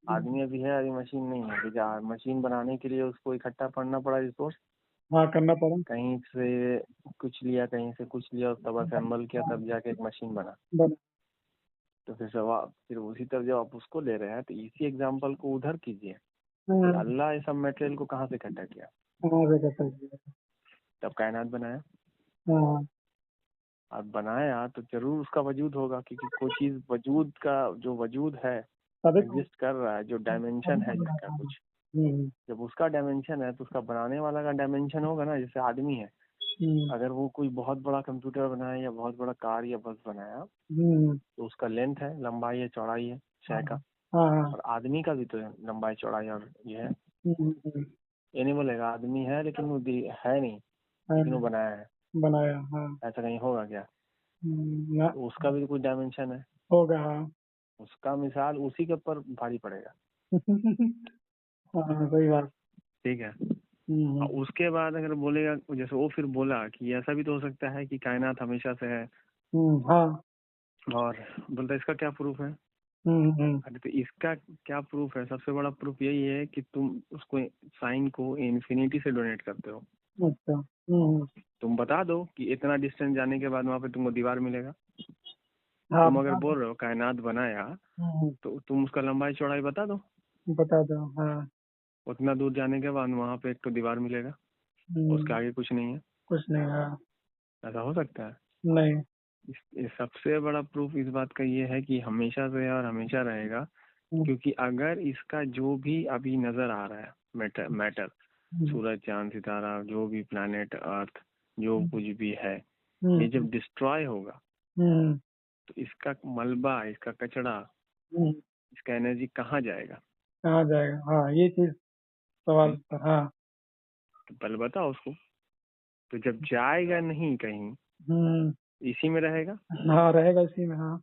आदमी अभी है, अभी मशीन नहीं है। तो मशीन बनाने के लिए उसको इकट्ठा करना पड़ा रिसोर्स, हाँ करना पड़ा। कहीं से कुछ लिया, कहीं से कुछ लिया, और तब असेंबल किया, तब जाके एक मशीन बना। बना। तो फिर उसी तरह जब आप उसको ले रहे हैं तो इसी एग्जाम्पल को उधर कीजिए कि हाँ, अल्लाह ये सब मटेरियल को कहाँ से इकट्ठा किया, कहाँ से कर सकते हैं। तब कायनात बनाया। हाँ, अब बनाया तो जरूर उसका वजूद होगा, क्योंकि कोई चीज वजूद का जो वजूद है, तभी तो। एग्जिस्ट कर रहा है, जो डायमेंशन है जिसका हाँ, कुछ, जब उसका डायमेंशन है तो उसका बनाने वाला का डायमेंशन होगा ना। जैसे आदमी है, अगर वो कोई बहुत बड़ा कंप्यूटर बनाया या बहुत बड़ा कार या बस बनाया, तो उसका लेंथ है, लंबाई है, चौड़ाई है शय का। हाँ, और आदमी का भी तो है लंबाई चौड़ाई और ये है। हम्म, ये नहीं बोलेगा आदमी है लेकिन वो है नहीं, लेकिन वो बनाया है, बनाया। हाँ, ऐसा कहीं होगा क्या? ना तो उसका भी तो कुछ डायमेंशन है, होगा। हाँ। उसका मिसाल उसी के ऊपर भारी पड़ेगा। हाँ, सही बात। ठीक है। और हम्म, उसके बाद अगर बोलेगा, जैसे वो फिर बोला कि ऐसा भी तो हो सकता है कि कायनात हमेशा से है, हाँ, और बोलता है इसका क्या प्रूफ है? हम्म, अरे तो इसका क्या प्रूफ है? सबसे बड़ा प्रूफ यही है कि तुम उसको साइन को इन्फिनिटी से डोनेट करते हो। अच्छा, तुम बता दो कि इतना डिस्टेंस जाने के बाद वहां पे तुमको दीवार मिलेगा। हाँ तुम अगर बता दो। बोल रहे हो कायनात बनाया, तो तुम उसका लंबाई चौड़ाई बता दो। बता दो। हाँ, उतना दूर जाने के बाद वहां पे एक तो दीवार मिलेगा, उसके आगे कुछ नहीं है। कुछ नहीं। हाँ, ऐसा हो सकता है? नहीं। इस सबसे बड़ा प्रूफ इस बात का ये है कि हमेशा से है और हमेशा रहेगा। हम्म, क्योंकि अगर इसका जो भी अभी नजर आ रहा है मैटर, हम्म, सूरज चांद सितारा, जो भी प्लैनेट अर्थ, जो कुछ भी है, ये हम्म, जब डिस्ट्रॉय होगा हम्म, तो इसका मलबा, इसका कचरा, हम्म, इसका एनर्जी कहाँ जाएगा? कहाँ जाएगा। हाँ, ये चीज सवाल हम्म? था। हाँ। तो पहले बताओ उसको। तो जब जाएगा नहीं कहीं, हम्म। इसी में रहेगा, हाँ, रहेगा इसी में। हाँ।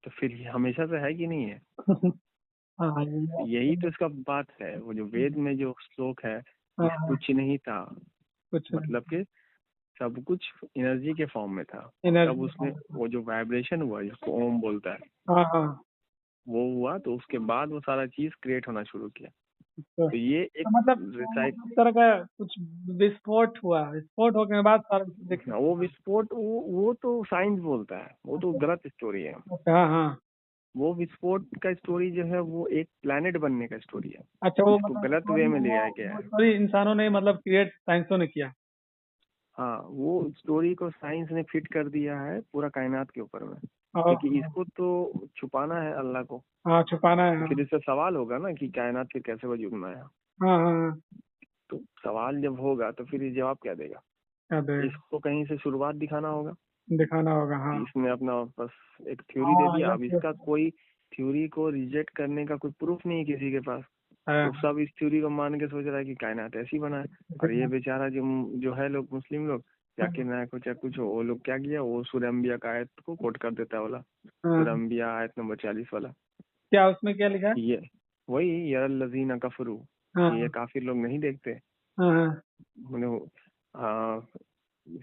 तो फिर ये हमेशा से है कि नहीं है? हाँ, ये तो बात यही तो तो इसका बात है। वो जो वेद में जो श्लोक है, हाँ, इस हाँ, कुछ नहीं था, कुछ नहीं। मतलब कि सब कुछ एनर्जी के फॉर्म में था। तब एनर्जी। उसमें वो जो वाइब्रेशन हुआ जिसको ओम बोलता है, हाँ, हाँ। वो हुआ, तो उसके बाद वो सारा चीज क्रिएट होना शुरू किया। तो, तो ये तो एक मतलब रिसाइक, इस तरह का कुछ विस्फोट हुआ। विस्फोट होने के बाद सारा चीज देख वो विस्फोट, वो तो साइंस बोलता है, वो तो गलत स्टोरी है। हाँ, हाँ। वो विस्फोट का स्टोरी जो है वो एक प्लेनेट बनने का स्टोरी है। अच्छा, वो इसको मतलब गलत वे स्टोरी में लिया गया वो है। स्टोरी इंसानों ने मतलब क्रिएट साइंसों ने किया। हाँ, वो स्टोरी को साइंस ने फिट कर दिया है पूरा कायनात के ऊपर में, और क्योंकि इसको तो छुपाना है अल्लाह को। हाँ, छुपाना है। तो हाँ, फिर इससे सवाल होगा ना कि कायनात फिर कैसे वजूद में आया। हाँ, हाँ। तो सवाल जब होगा तो फिर ये जवाब क्या देगा? याद है। इसको कहीं से शुरुआत दिखाना होगा। दिखाना होगा। हाँ, कि इसने अपना बस एक थ्योरी दे हाँ। दिया, अब यस, यस। इसका कोई थ्योरी को रिजेक्ट करने का कोई प्रूफ नहीं है किसी के पास। है। तो सब इस थ्योरी को मान के सोच रहा है कि कायनात ऐसी बना है। और ये बेचारा जो जो है लोग, मुस्लिम लोग, जाकिर नायक हो चाहे कुछ हो, वो लोग क्या किया, वो सूरह अंबिया का आयत को कोट कर देता है, वाला सूरह हाँ, अंबिया आयत नंबर 40 वाला। क्या उसमें क्या लिखा है? ये वही यरल्लज़ीना कफरू, कि ये हाँ, काफिर लोग नहीं देखते, हाँ, हाँ, उन्हें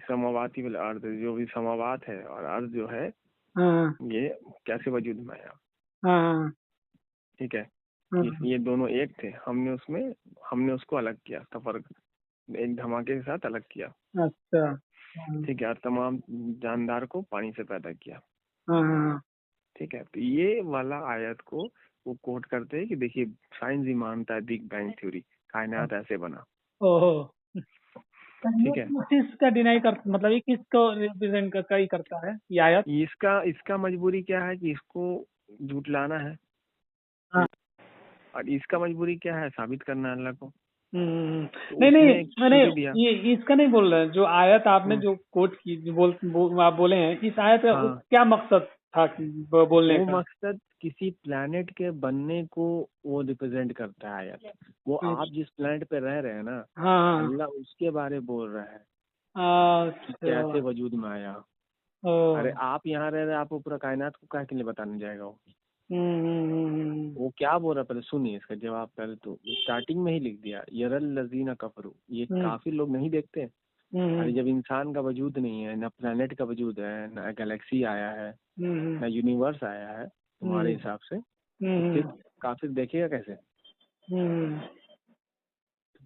समावाती वाला अर्थ, जो भी समावात है और अर्थ जो है, हाँ, ये कैसे वजूद में आया। हाँ, ठीक है, हाँ, कि ये दोनों एक थे, हमने उसको अलग किया, तफर एक धमाके के साथ अलग किया। अच्छा। हाँ, ठीक है, और तमाम जानदार को पानी से पैदा किया। हाँ, हाँ। ठीक है, तो ये वाला आयत को वो कोट करते हैं कि देखिए साइंस ही मानता है बिग बैंग थ्योरी, कायनात ऐसे बना। ओहो। तो ये ठीक है, किस चीज का डिनाई कर, मतलब ये किसको रिप्रेजेंट का ही करता है ये आयत? इसका इसका मजबूरी क्या है कि इसको झूठलाना है, हाँ। और इसका मजबूरी क्या है, साबित करना है अल्लाह को। तो नहीं, नहीं, उसने एक मैंने थ्योरी दिया। ये इसका नहीं बोल रहा है। जो आयत आपने हम्म, जो कोट की, जो आप बोले हैं, इस आयत का हाँ, क्या मकसद था बोलने वो का? मकसद किसी प्लेनेट के बनने को वो रिप्रेजेंट करता है आयत। वो आप जिस प्लेनेट पे रह रहे हैं ना, हाँ, अल्लाह उसके बारे बोल रहा है हाँ। कि अच्छा। कैसे वजूद में आया। ओ। अरे आप यहाँ रह रहे हैं, आपको पूरा कायनात को क्या के लिए बताने जाएगा वो? वो क्या बोल रहा है पहले सुनिए इसका जवाब। पहले तो स्टार्टिंग में ही लिख दिया, यरल लजीना कफरू, ये हम्म, काफी लोग नहीं देखते। हम्म, अरे जब इंसान का वजूद नहीं है, ना प्लेनेट का वजूद है, ना गैलेक्सी आया है, हम्म, ना यूनिवर्स आया है तुम्हारे हम्म, हिसाब से, तो हम्म, फिर काफिर देखेगा कैसे?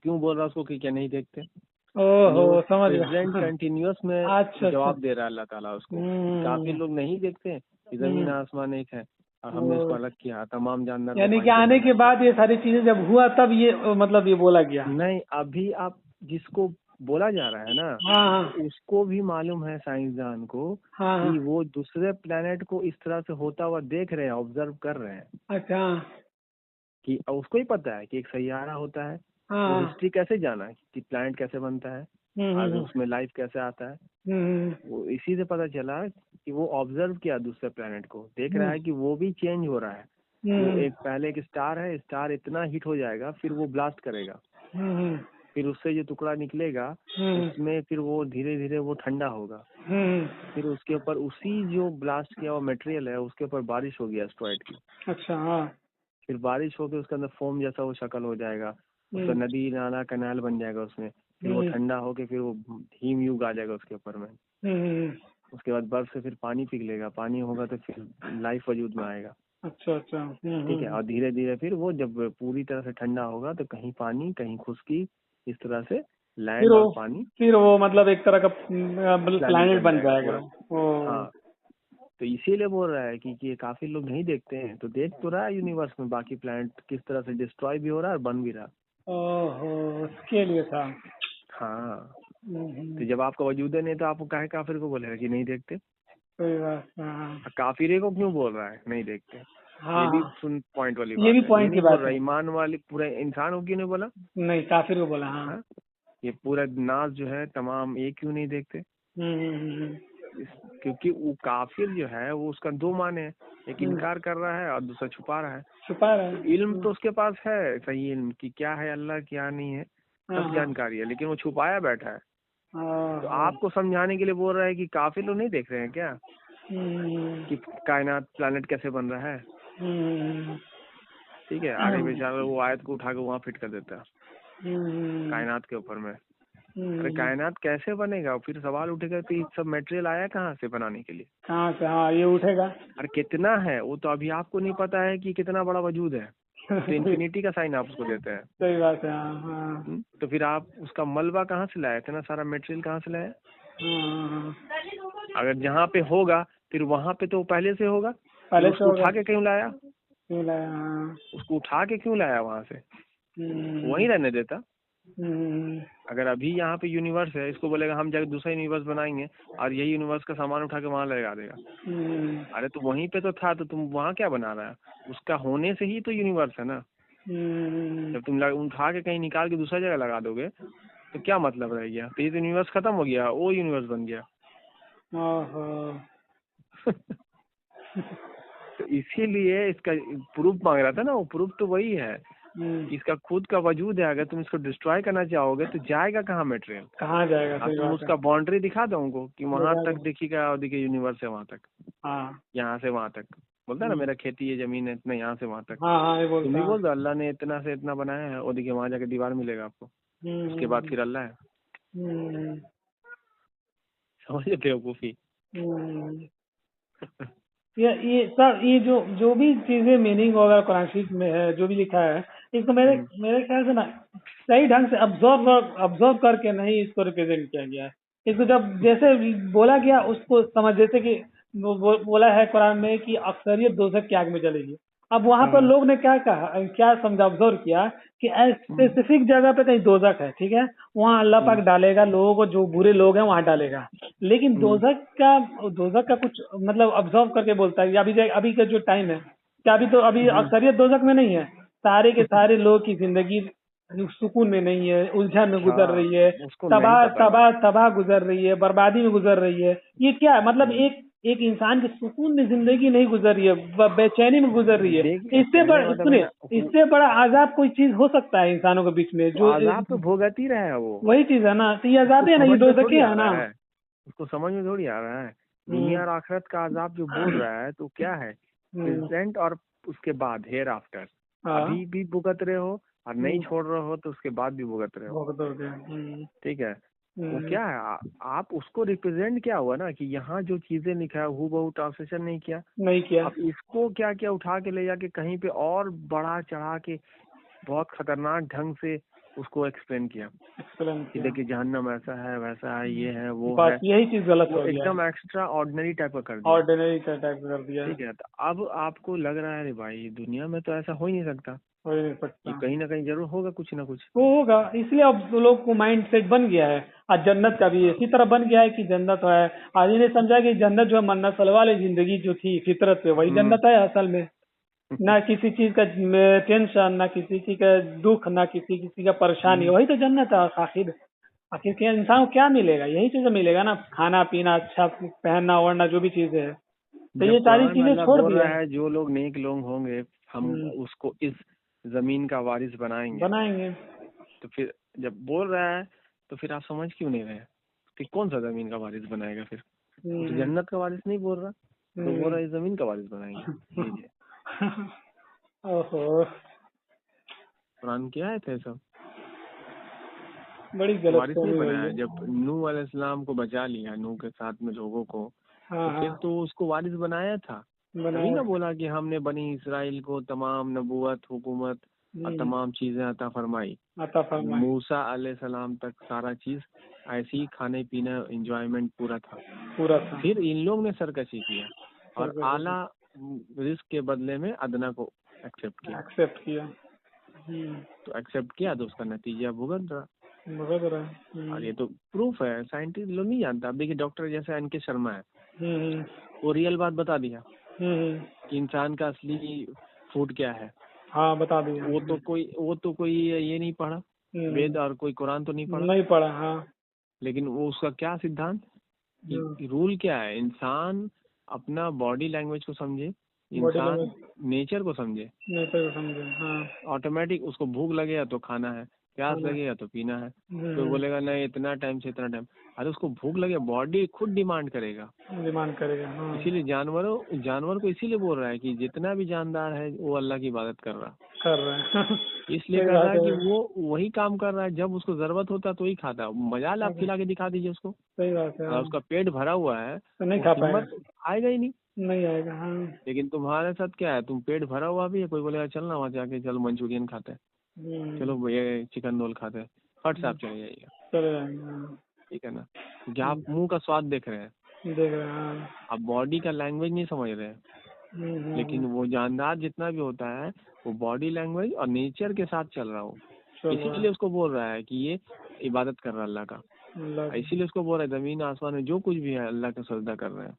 क्यों बोल रहा उसको कि क्या नहीं देखते? ओहो, समझ गया। प्रेजेंट कंटिन्यूअस में अच्छा, जवाब दे रहा है अल्लाह ताला उसको। काफी लोग नहीं देखते कि जमीन आसमान एक है और हमने इसको अलग किया, तमाम जानदार को यानी कि पानी से आने के पैदा बाद ये सारी चीजें जब हुआ तब ये मतलब ये बोला गया। किया। नहीं, अभी आप जिसको बोला जा रहा है ना, हाँ तो उसको भी मालूम है साइंसदान को हाँ कि हाँ। वो दूसरे प्लेनेट को इस तरह से होता हुआ देख रहे हैं, ऑब्जर्व कर रहे हैं, अच्छा। कि उसको ही पता है कि एक सैयारा होता है। वो हाँ। हिस्ट्री कैसे जाना कि प्लैनेट कैसे बनता है और उसमें लाइफ कैसे आता है, वो इसी से पता चला कि वो ऑब्जर्व किया दूसरे प्लैनेट को, देख रहा है कि वो भी चेंज हो रहा है। वो एक पहले एक स्टार है, स्टार इतना हिट हो जाएगा, फिर वो ब्लास्ट करेगा, फिर उससे जो टुकड़ा निकलेगा उसमें फिर वो धीरे धीरे वो ठंडा होगा, फिर उसके ऊपर उसी जो ब्लास्ट किया हुआ मटेरियल है उसके ऊपर बारिश होगी एस्ट्रॉइड की। अच्छा। हाँ। फिर बारिश होकर उसके अंदर फोम जैसा वो शक्ल हो जाएगा, उसका नदी नाला कैनाल बन जाएगा उसमें, फिर वो ठंडा होके फिर वो हिम युग आ जाएगा उसके ऊपर में। उसके बाद बर्फ से फिर पानी पिघलेगा, पानी होगा तो फिर लाइफ वजूद में आएगा। अच्छा अच्छा। ठीक है, और धीरे धीरे फिर वो जब पूरी तरह से ठंडा होगा तो कहीं पानी कहीं खुश्की, इस तरह से लैंड और पानी, फिर वो मतलब एक तरह का प्लैनेट बन जाएगा। हाँ, तो इसीलिए बोल रहा है कि ये काफी लोग नहीं देखते हैं, तो देख तो रहा है यूनिवर्स में बाकी प्लैनेट किस तरह से डिस्ट्रॉय भी हो रहा है और बन भी रहा। ओहो, उसके लिए था। हाँ, तो जब आपका वजूद है नहीं तो आपको काहे काफिर को बोलेगा कि नहीं देखते? कोई बात। हाँ काफिरे को क्यों बोल रहा है नहीं देखते? हाँ, ये भी सुन पॉइंट वाली ये बात भी है। पॉइंट ये की नहीं बोल बात रहा है। ईमान वाले पूरे इंसान को क्यों नहीं बोला? नहीं, काफिर को बोला। हाँ। ये पूरा नाज जो है तमाम ये क्यों नहीं देखते? क्योंकि वो काफिर जो है वो उसका दो माने हैं, एक इनकार कर रहा है और दूसरा छुपा रहा है। छुपा रहा है। तो इल्म तो उसके पास है, सही इल्म कि क्या है अल्लाह क्या नहीं है, सब जानकारी है, लेकिन वो छुपाया बैठा है। तो आपको समझाने के लिए बोल रहा है कि काफिर लोग नहीं देख रहे हैं क्या कि कायनात प्लैनेट कैसे बन रहा है? ठीक है, आगे बेचारा वो आयत को उठा के वहाँ फिट कर देता है कायनात के ऊपर में। अरे कायनात कैसे बनेगा? फिर सवाल उठेगा तो ये सब मटेरियल आया कहाँ से बनाने के लिए? कहाँ से? हाँ, ये उठेगा। अरे कितना है वो तो अभी आपको नहीं पता है कि कितना बड़ा वजूद है, तो इन्फिनिटी का साइन आप उसको देते हैं। सही बात है। हाँ। तो फिर आप उसका मलबा कहाँ से लाए? इतना सारा मटेरियल कहाँ से लाए? अगर जहाँ पे होगा फिर वहाँ पे तो पहले से होगा, पहले उसको उठा के क्यों लाया? हाँ। उसको उठा के क्यों लाया वहाँ से? वहीं रहने देता। अगर अभी यहाँ पे यूनिवर्स है, इसको बोलेगा हम जाकर दूसरा यूनिवर्स बनाएंगे और यही यूनिवर्स का सामान उठा के वहाँ लगा देगा। अरे तो वहीं पे तो था, तो तुम वहाँ क्या बना रहा है? उसका होने से ही तो यूनिवर्स है ना। जब तुम उठा के कहीं निकाल के दूसरा जगह लगा दोगे तो क्या मतलब रह गया? तो ये तो यूनिवर्स खत्म हो गया, वो यूनिवर्स बन गया। तो इसीलिए इसका प्रूफ मांग रहा था ना, वो प्रूफ तो वही है कि इसका खुद का वजूद है। अगर तुम इसको डिस्ट्रॉय करना चाहोगे तो जाएगा कहाँ मटेरियल? कहाँ जाएगा? अब तुम उसका बाउंड्री दिखा दो उनको कि वहां तक दिखेगा और देखिए यूनिवर्स है वहां तक, यहाँ से वहां तक। बोलता है ना मेरा खेती ये जमीन है इतना, यहाँ से वहां तक। तुम भी बोल दो अल्लाह ने इतना से इतना बनाया है, और देखिए वहां जाके दीवार मिलेगा आपको, उसके बाद फिर अल्लाह है। समझ बेवकूफी। ये सब ये जो भी चीजें मीनिंग वगैरह कुरान शरीफ में है, जो भी लिखा है, इसको मेरे ख्याल से ना सही ढंग से ऑब्जर्व करके नहीं इसको रिप्रेजेंट किया गया है। इसको जब जैसे बोला गया उसको समझ, जैसे कि बोला है कुरान में कि अक्सरियत दोज़ख की आग में जलेगी। अब वहां पर लोग ने क्या कहा, क्या समझा, ऑब्जर्व किया कि स्पेसिफिक जगह पे कहीं दोज़ख है, ठीक है, वहां अल्लाह पाक डालेगा लोगों को, जो बुरे लोग हैं वहां डालेगा। लेकिन दोज़ख का कुछ मतलब ऑब्जर्व करके बोलता है अभी का जो टाइम है, क्या अभी अक्सरियत दोज़ख में नहीं है? सारे के सारे लोग की जिंदगी सुकून में नहीं है, उलझन में गुजर रही है, तबाह गुजर रही है, बर्बादी में गुजर रही है। ये क्या है? मतलब एक इंसान की सुकून में जिंदगी नहीं गुजर रही है, बेचैनी में गुजर रही है। इससे बड़ा आजाब कोई चीज हो सकता है इंसानों के बीच में? जो आजाब तो भोगत ही रहा है वो, वही चीज है ना। तो ये आजाब है ना, ये दोज़ख है ना। उसको समझ में थोड़ी आ रहा है। दुनिया और आखिरत का आजाब जो बोल रहा है तो क्या है? प्रेजेंट और उसके बाद हेयर आफ्टर, अभी भी भुगत रहे हो और नहीं छोड़ रहे हो तो उसके बाद भी भुगत रहे हो। ठीक है, वो क्या है? आप उसको रिप्रेजेंट क्या हुआ ना कि यहाँ जो चीजें लिखा है हूबहू ट्रांसलेशन नहीं किया। अब इसको क्या क्या उठा के ले जाके कहीं पे और बढ़ा चढ़ा के बहुत खतरनाक ढंग से उसको एक्सप्लेन किया कि देखिए जहन्नम ऐसा है, वैसा है, ये है, वो है। यही चीज गलत हो गया, एकदम एक्स्ट्रा ऑर्डिनरी टाइप का कर दिया, ऑर्डिनरी टाइप कर दिया। ठीक है, तो अब आपको लग रहा है अरे भाई दुनिया में तो ऐसा हो ही नहीं सकता, हो ही नहीं सकता, ये कहीं ना कहीं जरूर होगा कुछ ना कुछ। वो होगा, इसलिए अब लोग को माइंड सेट बन गया है। आज जन्नत का भी इसी तरह बन गया है कि जन्नत है। आज इन्हें समझा कि जन्नत जो है मन्नत वाली जिंदगी जो थी फितरत पे, वही जन्नत है असल में। ना किसी चीज का टेंशन, ना किसी चीज का दुख, ना किसी का परेशानी, वही तो जन्नत है। आखिर आखिर के इंसान को क्या मिलेगा? यही चीजें मिलेगा ना, खाना पीना, अच्छा पहनना ओढ़ना, जो भी चीजें है। तो ये सारी कुरान में चीजें अल्लाह छोड़ बोल दिया रहा है जो लोग नेक लोग होंगे हम उसको इस जमीन का वारिस बनाएंगे। तो फिर जब बोल रहा है तो फिर आप समझ क्यों नहीं रहे कि कौन सा जमीन का वारिस बनाएगा? फिर तो जन्नत का वारिस नहीं बोल रहा, तो बोल रहा है जमीन का वारिस बनाएंगे। लीजिए ओहो, कुरान क्या है थे सब बड़ी तो गलत वारिस नहीं फहमी हुई बनाया। है। जब नूह अलैहिस्सलाम को बचा लिया, नूह के साथ में लोगों को, हाँ, तो फिर तो उसको वारिस बनाया था। तभी ना बोला कि हमने बनी इसराइल को तमाम नबूवत, हुकूमत और तमाम चीजें अता फरमाई। मूसा अलैहिस्सलाम तक सारा चीज ऐसी ही, खाने पीने एंजॉयमेंट पूरा था। फिर इन लोग ने सरकशी किया और आला रिस्क के बदले में अदना को एक्सेप्ट किया। तो एक्सेप्ट किया तो उसका नतीजा भुगत रहा। और ये तो प्रूफ है, साइंटिस्ट लोग नहीं जानता। अब देखिए डॉक्टर जैसे एन के शर्मा है, वो रियल बात बता दिया कि इंसान का असली फूड क्या है। हाँ, बता दिया। वो तो कोई ये नहीं पढ़ा वेद और कोई कुरान तो नहीं पढ़ा। हाँ, लेकिन वो उसका क्या सिद्धांत, रूल क्या है, इंसान अपना बॉडी लैंग्वेज को समझे, इंसान नेचर को समझे। हाँ, ऑटोमेटिक उसको भूख लगेगा तो खाना है, प्यास लगेगा तो पीना है। तो बोलेगा नहीं इतना टाइम से इतना टाइम, अरे उसको भूख लगे, बॉडी खुद डिमांड करेगा। हाँ। इसीलिए जानवर को इसीलिए बोल रहा है कि जितना भी जानदार है वो अल्लाह की इबादत कर रहा है। इसलिए कर रहा है कि वो वही काम कर रहा है, जब उसको जरूरत होता है तो ही खाता है। मजाल आप खिला के दिखा दीजिए उसको, सही बात है। उसका पेट भरा हुआ है तो नहीं खा पाएगा, आएगा ही नहीं आएगा। हाँ। लेकिन तुम्हारे साथ क्या है, तुम पेट भरा हुआ भी है, कोई बोलेगा चल ना वहाँ जाके चलो मंचूरियन खाते हैं, चलो ये चिकन रोल खाते हैं, फट से आप चले जाइएगा, ठीक है ना, क्योंकि आप मुंह का स्वाद देख रहे हैं, आप बॉडी का लैंग्वेज नहीं समझ रहे हैं। लेकिन वो जानदार जितना भी होता है वो बॉडी लैंग्वेज और नेचर के साथ चल रहा हो, इसीलिए उसको बोल रहा है कि ये इबादत कर रहा है अल्लाह का। इसीलिए उसको बोल रहा है जमीन आसमान में जो कुछ भी है अल्लाह का सजदा कर रहे हैं,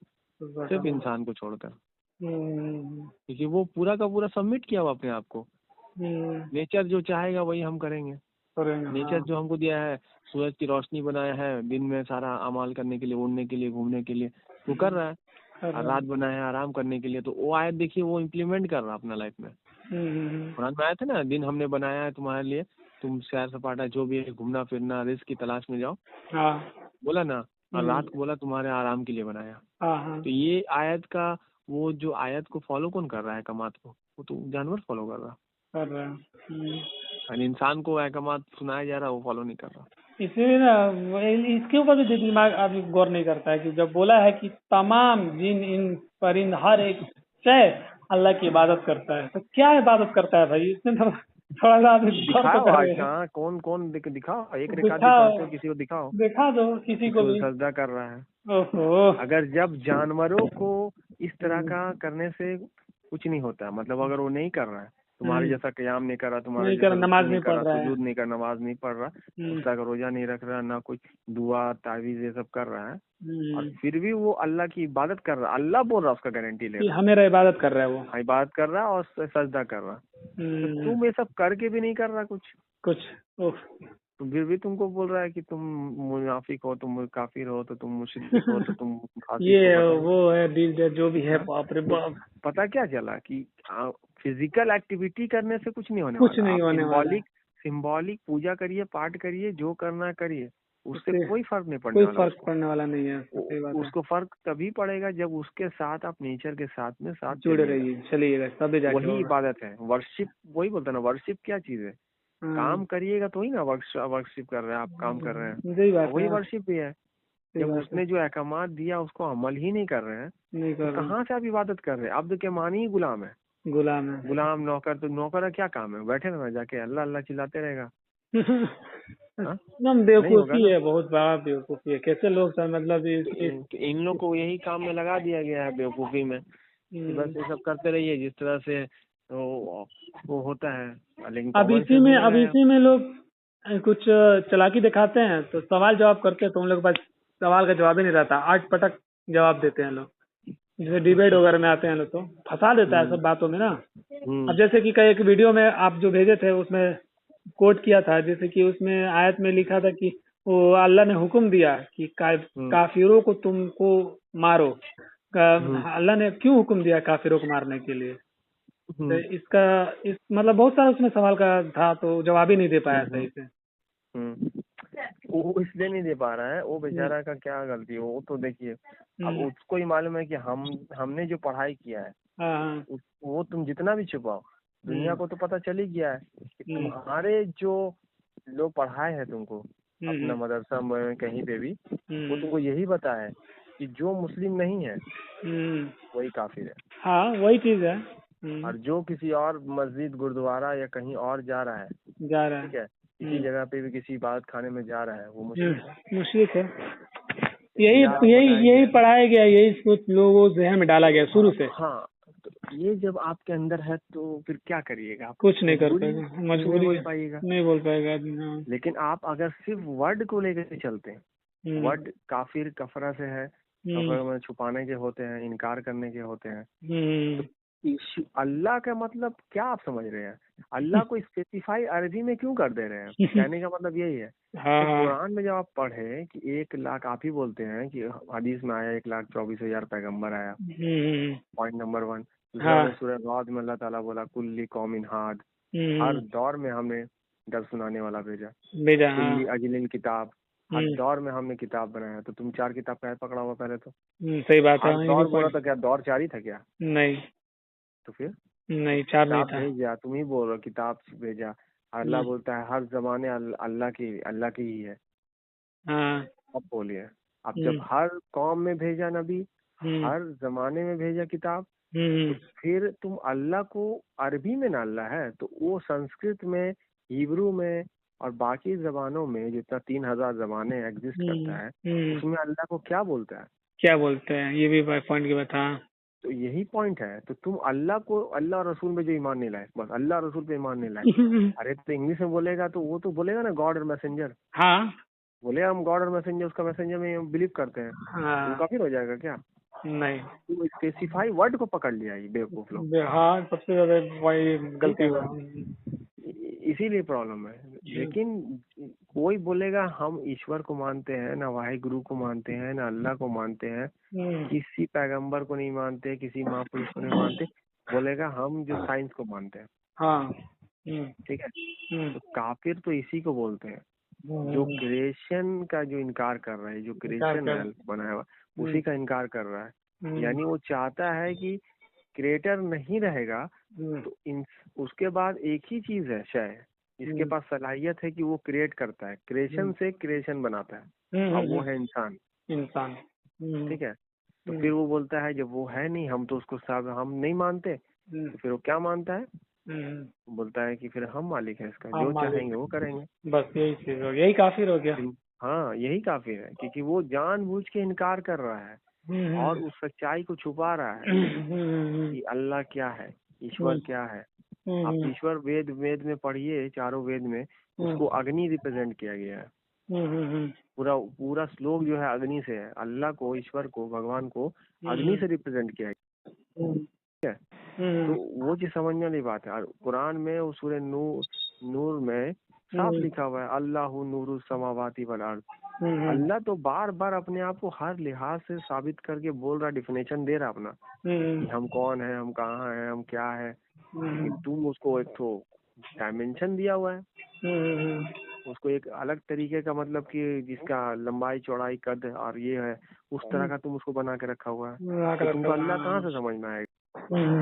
सिर्फ इंसान को छोड़कर, क्योंकि वो पूरा का पूरा सबमिट किया हुआ अपने आप को। नेचर जो चाहेगा वही हम करेंगे। नेचर जो हमको दिया है, सूरज की रोशनी बनाया है दिन में सारा अमाल करने के लिए, उड़ने के लिए, घूमने के लिए, वो कर रहा है। और रात बनाया है आराम करने के लिए, तो वो आयत देखिए वो इम्प्लीमेंट कर रहा है अपना लाइफ में। कुरान में आया था ना, दिन हमने बनाया है तुम्हारे लिए, तुम सैर सपाटा जो भी है घूमना फिरना रिस्क की तलाश में जाओ, बोला ना, और रात को बोला तुम्हारे आराम के लिए बनाया। तो ये आयत का, वो जो आयत को फॉलो कौन कर रहा है अहकामात को, वो तो जानवर फॉलो कर रहा और इंसान को अहकामात सुनाया जा रहा है वो फॉलो नहीं कर रहा। इसलिए ना इसके ऊपर भी दिमाग आदमी गौर नहीं करता है कि जब बोला है कि तमाम जिन इन परिंद हर एक शय अल्लाह की इबादत करता है, तो क्या इबादत करता है भाई? इसमें थोड़ा सा दिखाओ कौन कौन दिखाओ, एक रिकार्ड दिखाओ, किसी को दिखा दो किसी को भी सजदा कर रहा है। ओहो, अगर जब जानवरों को इस तरह का करने से कुछ नहीं होता, मतलब अगर वो नहीं कर रहा है, तुम्हारे जैसा क़याम नहीं कर रहा, तुम्हारे जैसा नमाज नहीं पढ़ रहा, सुजूद नहीं कर, नमाज नहीं पढ़ रहा, उसका रोजा नहीं रख रहा, ना कोई दुआ तावीज ये सब कर रहा है, और फिर भी वो अल्लाह की इबादत कर रहा है, अल्लाह बोल रहा है, उसका गारंटी ले रहा है, मेरा इबादत कर रहा है, वो इबादत कर रहा है और सजदा कर रहा है। तो तुम ये सब करके भी नहीं कर रहा कुछ तो फिर भी तुमको बोल रहा है कि तुम मुनाफिक हो, तुम काफिर हो, तो तुम मुशरिक हो, तो तुम ये वो है जो भी है। बाप रे बाप, पता क्या चला कि फिजिकल एक्टिविटी करने से कुछ नहीं होने वाला। सिंबॉलिक पूजा करिए, पाठ करिए, जो करना करिए, उससे कोई फर्क नहीं पड़ने वाला नहीं है। उसको फर्क तभी पड़ेगा जब उसके साथ आप नेचर के साथ में जुड़े रहिए, चलिएगा, तभी जाके वही इबादत है। वर्शिप वही बोलते हैं ना, वर्शिप क्या चीज है, काम करिएगा तो ही ना वर्शिप कर रहे हैं आप, काम कर रहे हैं, वही वर्शिप भी है। जब उसने जो अहकामात दिया उसको अमल ही नहीं कर रहे हैं, तो कहाँ से आप इबादत कर रहे हैं? अब्द के मानी ही गुलाम है। गुलाम है। गुलाम नौकर, तो नौकर का क्या काम है? बैठे रहना जाके अल्लाह अल्लाह चिल्लाते रहेगा। हाँ? बेवकूफी है, बहुत बड़ा बेवकूफी है। कैसे लोग सर मतलब इन लोग को यही काम में लगा दिया गया है बेवकूफी में, कि बस ये सब करते रहिए जिस तरह से वो होता है। लेकिन अब इसी में लोग कुछ चालाकी दिखाते हैं, तो सवाल जवाब करते हैं, तो उन लोग के पास सवाल का जवाब ही नहीं रहता, आठ पटक जवाब देते हैं लोग। जैसे डिबेट वगैरह में आते हैं लोग, तो फंसा देता है सब बातों में ना। अब जैसे कि कई एक वीडियो में आप जो भेजे थे उसमें कोट किया था, जैसे कि उसमें आयत में लिखा था कि वो अल्लाह ने हुक्म दिया कि काफिरों को तुमको मारो। अल्लाह ने क्यों हुक्म दिया काफिरों को मारने के लिए? तो इस मतलब बहुत सारा उसमें सवाल का था, तो जवाब ही नहीं दे पाया सही से। वो इसलिए नहीं दे पा रहा है, वो बेचारा का क्या गलती है? वो तो देखिए, अब उसको ही मालूम है कि हमने जो पढ़ाई किया है वो तुम जितना भी छुपाओ, दुनिया को तो पता चल ही गया है कि तुम्हारे जो लोग पढ़ाए हैं तुमको अपना मदरसा में कहीं पे भी, वो तुमको यही बताया है कि जो मुस्लिम नहीं है वही काफिर है। हाँ, वही चीज है। और जो किसी और मस्जिद गुरुद्वारा या कहीं और जा रहा है, ठीक है, किसी जगह पे भी किसी इबादत खाने में जा रहा है, वो मुश्रिक है। यही पढ़ाया गया, यही सोच लोगों जहन में डाला गया शुरू से। हाँ, तो ये जब आपके अंदर है तो फिर क्या करिएगा? आप कुछ नहीं कर पाएगा, मजबूरी बोल पाइएगा, नहीं बोल पाएगा आदमी। लेकिन आप अगर सिर्फ वर्ड को लेकर के चलते हैं, वर्ड काफिर कफरा से है, कफरा में छुपाने के होते हैं, इनकार करने के होते हैं, तो अल्लाह का मतलब क्या आप समझ रहे हैं? अल्लाह को स्पेसिफाई अरबी में क्यों कर दे रहे हैं? कहने का मतलब यही है। तो कुरान में जब आप पढ़े कि 1 लाख, आप ही बोलते हैं कि हदीस में आया 1,24,000 पैगंबर आया, पॉइंट नंबर 1। दूसरा में सूरह राद में अल्लाह ताला बोला कुल्ली कौमिन हाद, हर दौर में हमने डर सुनाने वाला भेजा। कुल्ली अजलिन किताब, हर दौर में हमने किताब बनाया। तो तुम 4 किताब का पकड़ा हुआ पहले तो। सही बात है। दौर बोला तो क्या दौर 4 ही था क्या? नहीं, तो फिर नहीं, 4 नहीं था। भेजा, तुम ही बोल रहे हो किताब भेजा। अल्लाह बोलता है हर जमाने अल्लाह की ही है। अब बोलिए, अब जब हर कौम में भेजा नबी, हर जमाने में भेजा किताब, तो फिर तुम अल्लाह को अरबी में ना अल्लाह है, तो वो संस्कृत में, हिब्रू में और बाकी जबानों में जितना 3,000 जबाने एग्जिस्ट करता है, उसमें अल्लाह को क्या बोलता है? क्या बोलते हैं? ये भी पॉइंट की बता। तो यही पॉइंट है। तो तुम अल्लाह को, अल्लाह रसूल में जो ईमान नहीं लाए, बस अल्लाह रसूल पे ईमान नहीं लाए। अरे तो इंग्लिश में बोलेगा तो वो तो बोलेगा ना गॉड और मैसेंजर। हाँ, बोलेगा हम गॉड और मैसेंजर, उसका मैसेंजर में बिलीव करते हैं। वो काफिर हो जाएगा क्या? नहीं, तो स्पेसिफाई वर्ड को पकड़ लिया ये बेवकूफ लोग। हाँ, सबसे ज्यादा वही गलती हुआ, इसीलिए प्रॉब्लम है। लेकिन कोई बोलेगा हम ईश्वर को मानते हैं, ना वाहे गुरु को मानते हैं, ना अल्लाह को मानते हैं, किसी पैगंबर को नहीं मानते, किसी महापुरुष को नहीं मानते, बोलेगा हम जो साइंस को मानते हैं। हाँ, ठीक है, तो काफिर तो इसी को बोलते हैं जो क्रिएशन का जो इनकार कर रहा है, जो क्रिएशन बनाया हुआ उसी का इनकार कर रहा है। यानी वो चाहता है कि क्रिएटर नहीं रहेगा तो उसके बाद एक ही चीज है शय जिसके पास सलाहियत है कि वो क्रिएट करता है, क्रिएशन से क्रिएशन बनाता है, और वो है इंसान। ठीक है, तो फिर वो बोलता है जब वो है नहीं, हम तो उसको हम नहीं मानते, तो फिर वो क्या मानता है? बोलता है कि फिर हम मालिक है इसका, जो चाहेंगे वो करेंगे। बस यही चीज हो, यही काफिर हो गया। हाँ, यही काफिर है, क्योंकि वो जानबूझ के इनकार कर रहा है और उस सच्चाई को छुपा रहा है कि अल्लाह क्या है, ईश्वर क्या है। आप ईश्वर वेद में पढ़िए, चारों वेद में उसको अग्नि रिप्रेजेंट किया गया है। पूरा श्लोक जो है अग्नि से है। अल्लाह को, ईश्वर को, भगवान को अग्नि से रिप्रेजेंट किया गया है। ठीक है, तो वो चीज समझने वाली बात है। और कुरान में सूरह नूर में साफ लिखा हुआ है अल्लाहु नूरुस समावाति वल अर्द। अल्लाह तो बार बार अपने आप को हर लिहाज से साबित करके बोल रहा, डिफिनेशन दे रहा अपना कि हम कौन है, हम कहाँ है, हम क्या है। लेकिन तुम उसको एक तो डायमेंशन दिया हुआ है, उसको एक अलग तरीके का, मतलब कि जिसका लंबाई चौड़ाई कद और ये है, उस तरह का तुम उसको बना के रखा हुआ है। तो तुमको अल्लाह कहाँ से समझ में आएगा?